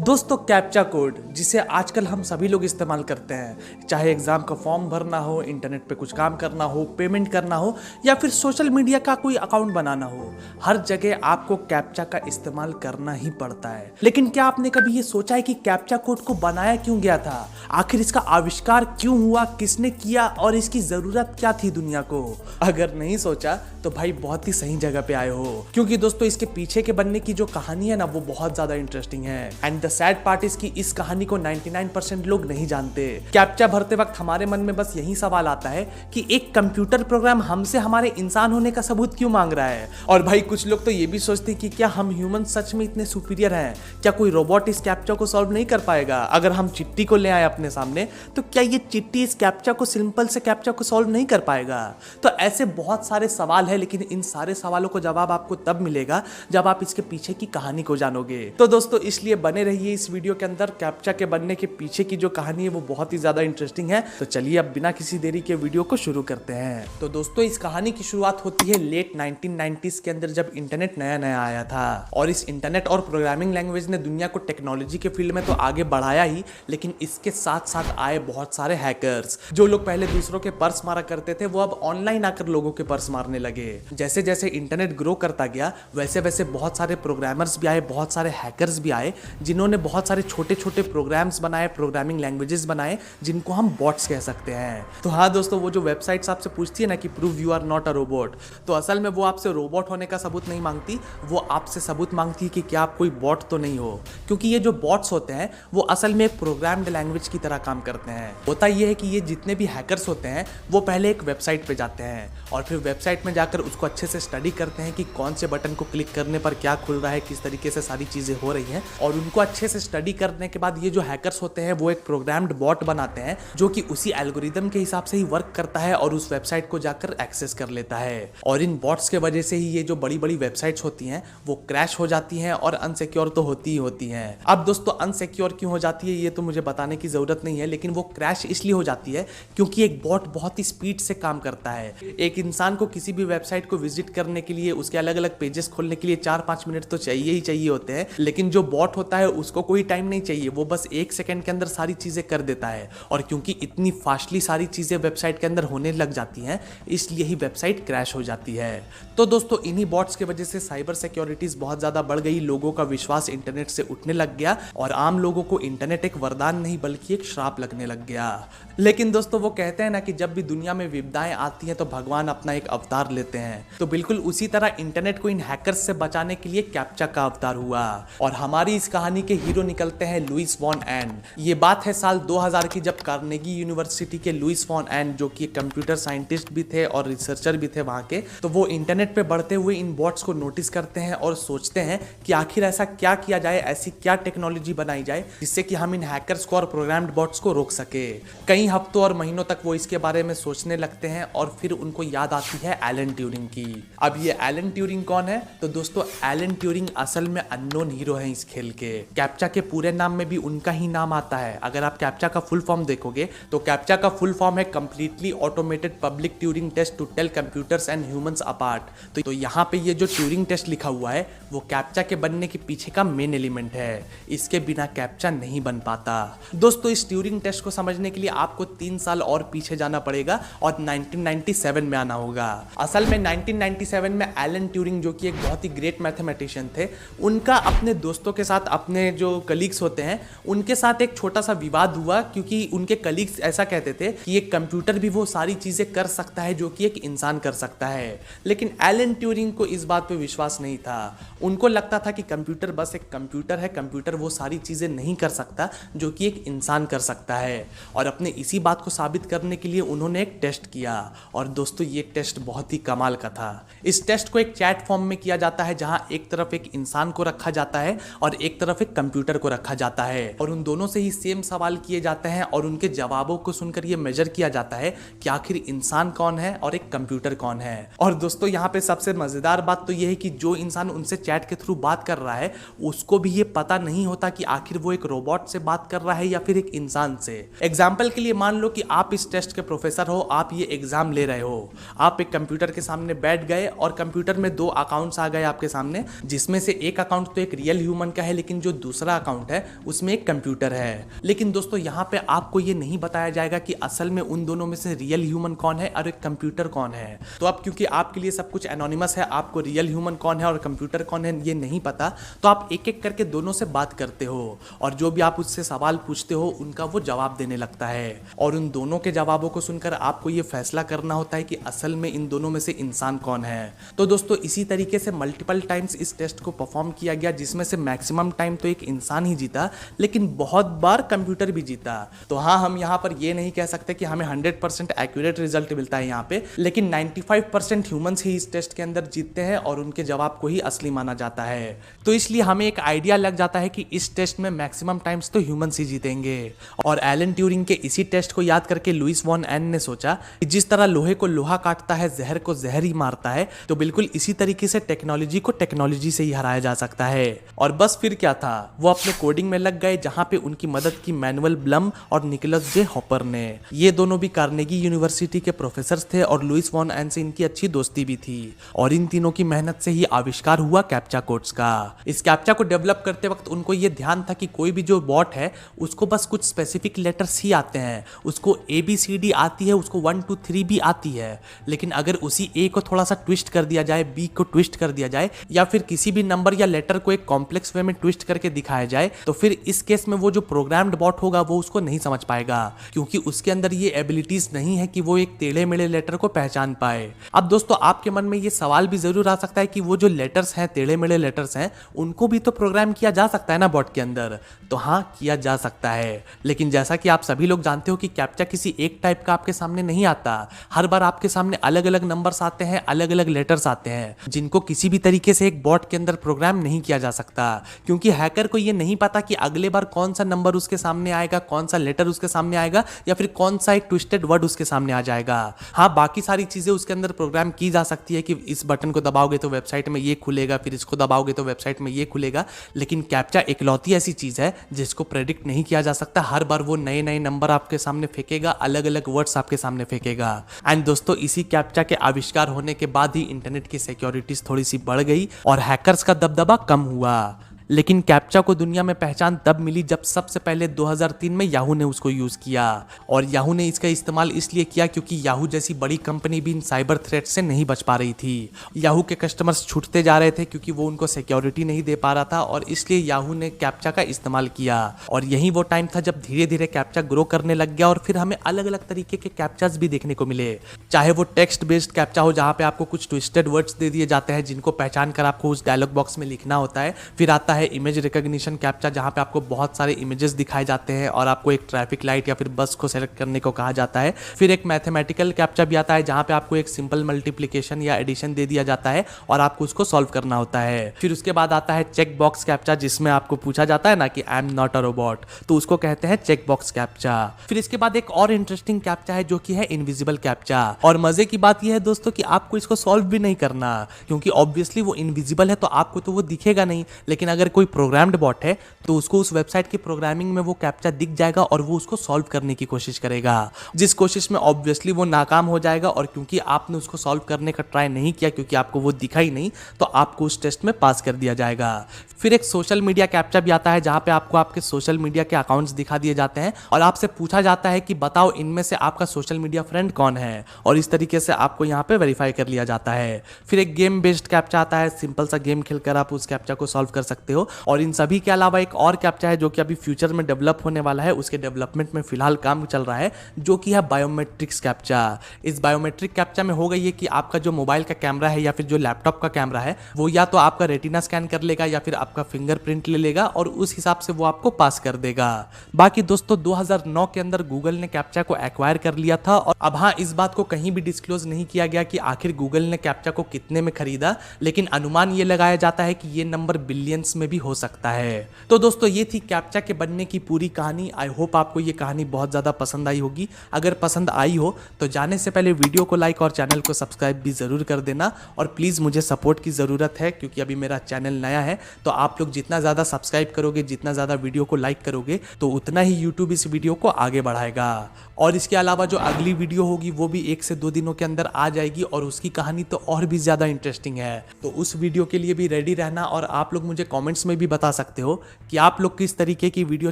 दोस्तों captcha code जिसे आजकल हम सभी लोग इस्तेमाल करते हैं, चाहे एग्जाम का फॉर्म भरना हो, इंटरनेट पे कुछ काम करना हो, पेमेंट करना हो या फिर सोशल मीडिया का कोई अकाउंट बनाना हो, हर जगह आपको कैप्चा का इस्तेमाल करना ही पड़ता है। लेकिन क्या आपने कभी ये सोचा है कि कैप्चा कोड को बनाया क्यों गया था? आखिर इसका आविष्कार क्यों हुआ, किसने किया और इसकी जरूरत क्या थी दुनिया को? अगर नहीं सोचा तो भाई बहुत ही सही जगह पे आए हो, क्योंकि दोस्तों इसके पीछे के बनने की जो कहानी है ना, वो बहुत ज्यादा इंटरेस्टिंग है। And the sad part is कि इस कहानी को 99% लोग नहीं जानते। कैप्चा भरते वक्त हमारे मन में बस यही सवाल आता है कि एक कंप्यूटर प्रोग्राम हमसे हमारे इंसान होने का सबूत क्यों मांग रहा है। और भाई कुछ लोग तो ये भी सोचते हैं कि क्या हम ह्यूमन सच में इतने सुपीरियर हैं? क्या कोई रोबोट इस कैप्चा को सॉल्व नहीं कर पाएगा? अगर हम चिट्टी को ले आए अपने सामने तो क्या ये चिट्टी इस कैप्चा को, सिंपल से कैप्चा को सॉल्व नहीं कर पाएगा? तो ऐसे बहुत सारे सवाल है, लेकिन इन सारे सवालों को जवाब आपको तब मिलेगा जब आप इसके पीछे की कहानी को जानोगे। तो दोस्तों इसलिए बने रहिए इस वीडियो के अंदर। कैप्चा के बनने के पीछे की जो कहानी है वो बहुत ही ज्यादा इंटरेस्टिंग है। तो चलिए अब बिना किसी देरी के वीडियो को शुरू करते हैं। तो दोस्तों इस कहानी की शुरुआत होती है लेट 1990s के अंदर, जब इंटरनेट नया नया आया था। और इस इंटरनेट और प्रोग्रामिंग लैंग्वेज ने दुनिया को टेक्नोलॉजी के फील्ड में तो आगे बढ़ाया ही, लेकिन इसके साथ साथ आए बहुत सारे हैकर्स। जो लोग पहले दूसरों के पर्स मारा करते थे वो अब ऑनलाइन आकर लोगों के पर्स मारने लगे। जैसे जैसे इंटरनेट ग्रो करता गया वैसे वैसे बहुत सारे प्रोग्रामर्स भी आए, बहुत सारे हैकर्स भी आए, जिन्होंने बहुत सारे छोटे छोटे प्रोग्राम्स बनाए, प्रोग्रामिंग लैंग्वेजेस बनाए, जिनको हम बॉट्स कह सकते हैं। तो हाँ दोस्तों, वो जो वेबसाइट्स आपसे पूछती है ना कि prove you are not a robot, तो असल में वो आपसे रोबोट होने का सबूत नहीं मांगती, वो आपसे सबूत मांगती है कि क्या आप कोई बॉट तो नहीं हो। क्योंकि ये जो बॉट्स होते हैं वो असल में एक प्रोग्राम्ड लैंग्वेज की तरह काम करते हैं। होता ये है कि ये जितने भी हैकर्स होते हैं वो पहले एक वेबसाइट पे जाते हैं और फिर वेबसाइट में जाकर उसको अच्छे से स्टडी करते हैं कि कौन से बटन को क्लिक करने पर क्या खुल रहा है, किस तरीके से सारी चीजें हो रही हैं। और उनको अच्छे से स्टडी करने के बाद ये जो हैकर्स होते हैं वो एक प्रोग्राम्ड बॉट बनाते हैं जो कि उसी एल्गोरिदम के हिसाब से ही वर्क करता है और उस वेबसाइट को जाकर एक्सेस कर लेता है। और इन बॉट्स के वजह से ही ये जो बड़ी बड़ी वेबसाइट्स होती हैं वो क्रैश हो जाती हैं और अनसिक्योर तो होती ही होती हैं। अब दोस्तों अनसिक्योर क्यों हो जाती है ये तो मुझे बताने की जरूरत नहीं है, लेकिन वो क्रैश इसलिए हो जाती है क्योंकि एक बॉट बहुत ही स्पीड से काम करता है। एक इंसान को किसी भी वेबसाइट को विजिट करने के लिए, उसके अलग अलग पेजेस खोलने के लिए 4-5 मिनट तो चाहिए ही चाहिए होते हैं, लेकिन जो बॉट होता है उसको कोई टाइम नहीं चाहिए, वो बस 1 सेकंड के अंदर सारी चीजें कर देता है। और क्योंकि इतनी फास्टली सारी चीजें वेबसाइट के अंदर होने लग जाती हैं, इसलिए ही वेबसाइट क्रैश हो जाती है। तो दोस्तों इन्हीं बॉट्स की वजह से साइबर सिक्योरिटीज बहुत ज्यादा बढ़ गई, लोगों का विश्वास इंटरनेट से उठने लग गया और आम लोगों को इंटरनेट एक वरदान नहीं बल्कि एक श्राप लगने लग गया। लेकिन दोस्तों वो कहते हैं ना कि जब भी दुनिया में विपदाएं आती हैं तो भगवान अपना एक अवतार लेते हैं। तो बिल्कुल उसी तरह इंटरनेट को इन हैकर्स से बचाने के लिए कैप्चा का अवतार हुआ और हमारी इस कहानी के हीरो निकलते हैं लुइस वॉन एन। ये बात है साल 2000 की, जब कार्नेगी यूनिवर्सिटी के लुइस वॉन एन, जो कि कंप्यूटर साइंटिस्ट भी थे और रिसर्चर भी थे वहां के, तो वो इंटरनेट पे बढ़ते हुए इन बॉट्स को नोटिस करते हैं और सोचते हैं कि आखिर ऐसा क्या किया जाए, ऐसी क्या टेक्नोलॉजी बनाई जाए जिससे कि हम इन हैकर्स को और प्रोग्राम्ड बॉट्स को रोक सके। कई हफ्तों और महीनों तक वो इसके बारे में सोचने लगते हैं और फिर उनको याद आती है एलन ट्यूरिंग की। अब ये एलन ट्यूरिंग कौन है? तो दोस्तों एलन ट्यूरिंग असल में अननोन हीरो है इस खेल के। कैप्चा के पूरे नाम में भी उनका ही नाम आता है। अगर आप कैप्चा का फुल फॉर्म देखोगे तो कैप्चा का फुल फॉर्म है completely automated public Turing test to tell computers and humans apart. तो यहाँ पे ये जो ट्यूरिंग टेस्ट लिखा हुआ है वो कैप्चा के बनने के पीछे का मेन एलिमेंट है। इसके बिना कैप्चा नहीं बन पाता। दोस्तों इस ट्यूरिंग टेस्ट को समझने के लिए आपको 3 साल और पीछे जाना पड़ेगा और 1997 में आना होगा। असल में 1997 में एलन ट्यूरिंग, जो कि एक बहुत ही ग्रेट मैथमेटिशियन थे, उनका अपने दोस्तों के साथ, अपने जो कलीग्स होते हैं उनके साथ एक छोटा सा विवाद हुआ, क्योंकि उनके कलीग्स ऐसा कहते थे कि एक कंप्यूटर भी वो सारी चीजें कर सकता है जो कि एक इंसान कर सकता है। लेकिन एलन ट्यूरिंग को इस बात पे विश्वास नहीं था। उनको लगता था कि कंप्यूटर बस एक कंप्यूटर है, कंप्यूटर वो सारी चीजें नहीं कर सकता जो कि एक इंसान कर सकता है। और अपने इसी बात को साबित करने के लिए उन्होंने एक टेस्ट किया। और दोस्तों ये टेस्ट बहुत ही कमाल का था। इस टेस्ट को एक चैट फॉर्म में किया जाता है, जहां एक तरफ एक इंसान को रखा जाता है और एक तरफ एक कंप्यूटर को रखा जाता है और उन दोनों से ही सेम सवाल किए जाते हैं और उनके जवाबों को सुनकर ये मेजर किया जाता है कि आखिर इंसान कौन है और एक कंप्यूटर कौन है। और दोस्तों यहाँ पे सबसे मजेदार बात तो ये है कि जो इंसान उनसे चैट के थ्रू बात कर रहा है उसको भी ये पता नहीं होता कि आखिर वो एक रोबोट से बात कर रहा है या फिर एक इंसान से। एग्जाम्पल के लिए मान लो कि आप इस टेस्ट के प्रोफेसर हो, आप ये एग्जाम ले रहे हो, आप एक कंप्यूटर के सामने बैठ गए और कंप्यूटर में 2 अकाउंट्स आ गए आपके सामने, जिसमें से एक अकाउंट तो एक रियल ह्यूमन का है, लेकिन जो दूसरा अकाउंट है उसमें एक कंप्यूटर है। लेकिन दोस्तों यहाँ पे आपको ये नहीं बताया जाएगा कि असल में उन दोनों में से रियल ह्यूमन कौन है और एक कंप्यूटर कौन है। तो अब क्योंकि आपके लिए सब कुछ एनोनिमस है, आपको रियल ह्यूमन कौन है और कंप्यूटर कौन है ये नहीं पता, तो आप एक एक करके दोनों से बात करते हो और जो भी आप उससे सवाल पूछते हो उनका वो जवाब देने लगता है और उन दोनों के जवाबों को सुनकर आपको ये फैसला करना होता है कि असल में इन दोनों में से इंसान कौन है। तो दोस्तों इसी तरीके से मल्टीपल टाइम्स इस टेस्ट को परफॉर्म किया गया, जिसमें से मैक्सिमम टाइम तो एक इंसान ही जीता लेकिन बहुत बार कंप्यूटर भी जीता। तो हाँ, हम यहाँ पर ये नहीं कह सकते कि हमें 100% एक्यूरेट रिजल्ट मिलता है यहाँ पे, लेकिन 95% ह्यूमंस ही इस टेस्ट के अंदर जीतते हैं और उनके जवाब को ही असली माना जाता है। तो इसलिए हमें एक आइडिया लग जाता है कि इस टेस्ट में मैक्सिमम टाइम्स तो ह्यूमंस ही जीतेंगे। और एलन ट्यूरिंग के इसी टेस्ट को याद करके लुइस वॉन एन ने सोचा कि जिस तरह लोहे को लोहा काटता है, जहर को जहर ही मारता है, तो बिल्कुल इसी तरीके से टेक्नोलॉजी को टेक्नोलॉजी से ही हराया जा सकता है। और बस फिर क्या था, वो अपने कोडिंग में लग गए, जहां पे उनकी मदद की मैनुअल ब्लम और निकोलस जे हॉपर ने। ये दोनों भी कार्नेगी यूनिवर्सिटी के प्रोफेसर थे और लुइस वॉन एन से इनकी अच्छी दोस्ती भी थी और इन तीनों की मेहनत से ही आविष्कार हुआ कैप्चा कोड्स का। इस कैप्चा को डेवलप करते वक्त उनको ये ध्यान था कि कोई भी जो बॉट है उसको बस कुछ स्पेसिफिक लेटर्स ही आते हैं, उसको ABCD आती है, उसको 1 2 3 भी आती है, लेकिन अगर उसी A को थोड़ा सा ट्विस्ट कर दिया जाए, B को ट्विस्ट कर दिया जाए या फिर किसी भी नंबर या लेटर को एक कॉम्प्लेक्स वे में ट्विस्ट करके दिखाया जाए, तो फिर इस केस में वो जो प्रोग्राम्ड बॉट होगा वो उसको नहीं समझ पाएगा, क्योंकि उसके अंदर ये एबिलिटीज नहीं है कि वो एक टेढ़े मेढ़े लेटर को पहचान पाए। अब दोस्तों आपके मन में ये सवाल भी जरूर आ सकता है कि वो जो लेटर्स हैं, टेढ़े मेढ़े लेटर्स हैं, उनको भी तो प्रोग्राम किया जा सकता है ना बॉट के अंदर। तो हाँ, किया जा सकता है, लेकिन जैसा कि आप सभी लोग जानते हो कि कैप्चा किसी एक टाइप का आपके सामने नहीं आता। हर बार आपके सामने अलग अलग नंबर्स आते हैं, अलग अलग लेटर्स आते हैं, जिनको किसी भी तरीके से एक बॉट के अंदर प्रोग्राम नहीं किया जा सकता, क्योंकि हैकर को ये नहीं पता कि अगले बार कौन सा नंबर उसके सामने आएगा, कौन सा लेटर उसके सामने आएगा या फिर कौन सा एक ट्विस्टेड वर्ड उसके सामने आ जाएगा। हाँ, बाकी सारी चीजें उसके अंदर प्रोग्राम की जा सकती है कि इस बटन को दबाओगे तो वेबसाइट में ये खुलेगा, फिर इसको दबाओगे तो वेबसाइट में ये खुलेगा, लेकिन कैप्चा इकलौती ऐसी चीज है जिसको प्रेडिक्ट नहीं किया जा सकता। हर बार वो नए नए नंबर आपके सामने फेंकेगा, अलग अलग वर्ड्स आपके सामने फेंकेगा। एंड दोस्तों इसी कैप्चा के आविष्कार होने के बाद ही इंटरनेट की सिक्योरिटीज थोड़ी सी बढ़ गई और हैकर्स का दबदबा कम हुआ। लेकिन कैप्चा को दुनिया में पहचान तब मिली जब सबसे पहले 2003 में याहू ने उसको यूज किया, और याहू ने इसका इस्तेमाल इसलिए किया क्योंकि याहू जैसी बड़ी कंपनी भी इन साइबर थ्रेट से नहीं बच पा रही थी। याहू के कस्टमर्स छूटते जा रहे थे क्योंकि वो उनको सिक्योरिटी नहीं दे पा रहा था, और इसलिए याहू ने कैप्चा का इस्तेमाल किया। और यही वो टाइम था जब धीरे धीरे कैप्चा ग्रो करने लग गया और फिर हमें अलग अलग तरीके के कैप्चास भी देखने को मिले, चाहे वो टेक्स्ट बेस्ड कैप्चा हो जहां पे आपको कुछ ट्विस्टेड वर्ड्स दे दिए जाते हैं जिनको पहचान कर आपको उस डायलॉग बॉक्स में लिखना होता है। फिर आता है इमेज रिकॉग्निशन कैप्चा जहां पे आपको बहुत सारे इमेजेस दिखाए जाते हैं और आपको एक ट्रैफिक लाइट या फिर बस को सेलेक्ट करने को कहा जाता है। फिर एक मैथमेटिकल कैप्चा भी आता है जहां पे आपको एक सिंपल मल्टीप्लिकेशन या एडिशन दे दिया जाता है और आपको उसको सॉल्व करना होता है। फिर उसके बाद आता है चेक बॉक्स कैप्चा जिसमें आपको पूछा जाता है ना कि I am not a robot, तो उसको कहते हैं चेक बॉक्स कैप्चा। फिर इसके बाद एक और इंटरेस्टिंग कैप्चा है जो कि है इनविजिबल कैप्चा, और मजे की बात यह है दोस्तों कि आपको इसको सॉल्व भी नहीं करना, क्योंकि ऑब्वियसली वो इनविजिबल है तो आपको तो वो दिखेगा नहीं, लेकिन अगर कोई प्रोग्राम्ड बॉट है तो उसको उस वेबसाइट की प्रोग्रामिंग में वो कैप्चा दिख जाएगा और वो उसको सॉल्व करने की कोशिश करेगा, जिस कोशिश में ऑब्वियसली वो नाकाम हो जाएगा। और क्योंकि आपने उसको सॉल्व करने का ट्राई नहीं किया, क्योंकि आपको वो दिखा ही नहीं, तो आपको उस टेस्ट में पास कर दिया जाएगा। फिर एक सोशल मीडिया कैप्चा भी आता है जहां पे आपको आपके सोशल मीडिया के अकाउंट्स दिखा दिए जाते हैं और आपसे पूछा जाता है कि बताओ इनमें से आपका सोशल मीडिया फ्रेंड कौन है, और इस तरीके से आपको यहाँ पे वेरीफाई कर लिया जाता है। फिर एक गेम बेस्ड कैप्चा आता है, सिंपल सा गेम खेलकर आप उस कैप्चा को सॉल्व कर सकते हो। और इन सभी के अलावा एक और कैप्चा है जो कि अभी फ्यूचर में डेवलप होने वाला है, उसके डेवलपमेंट में फिलहाल काम चल रहा है, जो कि है बायोमेट्रिक्स कैप्चा। इस बायोमेट्रिक कैप्चा में होगा ये कि आपका जो मोबाइल का कैमरा है या फिर जो लैपटॉप का कैमरा है वो या तो आपका रेटिना स्कैन कर लेगा या फिर आपका फिंगरप्रिंट ले लेगा और उस हिसाब से वो आपको पास कर देगा। बाकी दोस्तों 2009 के अंदर गूगल ने कैप्चा को एक्वायर कर लिया था, और अब हाँ, इस बात को कहीं भी डिस्क्लोज नहीं किया गया कि आखिर गूगल ने कैप्चा को कितने में खरीदा, लेकिन अनुमान ये लगाया जाता है कि ये नंबर बिलियंस में भी हो सकता है। तो दोस्तों ये थी कैप्चा के बनने की पूरी कहानी। आई होप आपको ये कहानी बहुत ज़्यादा पसंद आई होगी। अगर पसंद आई हो तो जाने से पहले वीडियो को लाइक और चैनल को सब्सक्राइब भी ज़रूर कर देना, और प्लीज़ मुझे सपोर्ट की ज़रूरत है क्योंकि अभी मेरा चैनल नया है। तो आप लोग जितना ज़्यादा सब्सक्राइब करोगे, जितना ज़्यादा वीडियो को लाइक करोगे, तो उतना ही यूट्यूब इस वीडियो को आगे बढ़ाएगा। और इसके अलावा जो अगली वीडियो होगी वो भी 1 से 2 दिनों के अंदर आ जाएगी, और उसकी कहानी तो और भी ज़्यादा इंटरेस्टिंग है। तो उस वीडियो के लिए भी रेडी रहना, और आप लोग मुझे कॉमेंट कमेंट्स में भी बता सकते हो कि आप लोग किस तरीके की वीडियो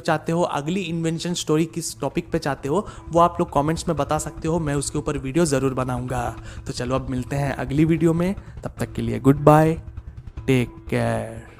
चाहते हो, अगली इन्वेंशन स्टोरी किस टॉपिक पे चाहते हो, वो आप लोग कमेंट्स में बता सकते हो। मैं उसके ऊपर वीडियो ज़रूर बनाऊंगा। तो चलो अब मिलते हैं अगली वीडियो में, तब तक के लिए गुड बाय, टेक केयर।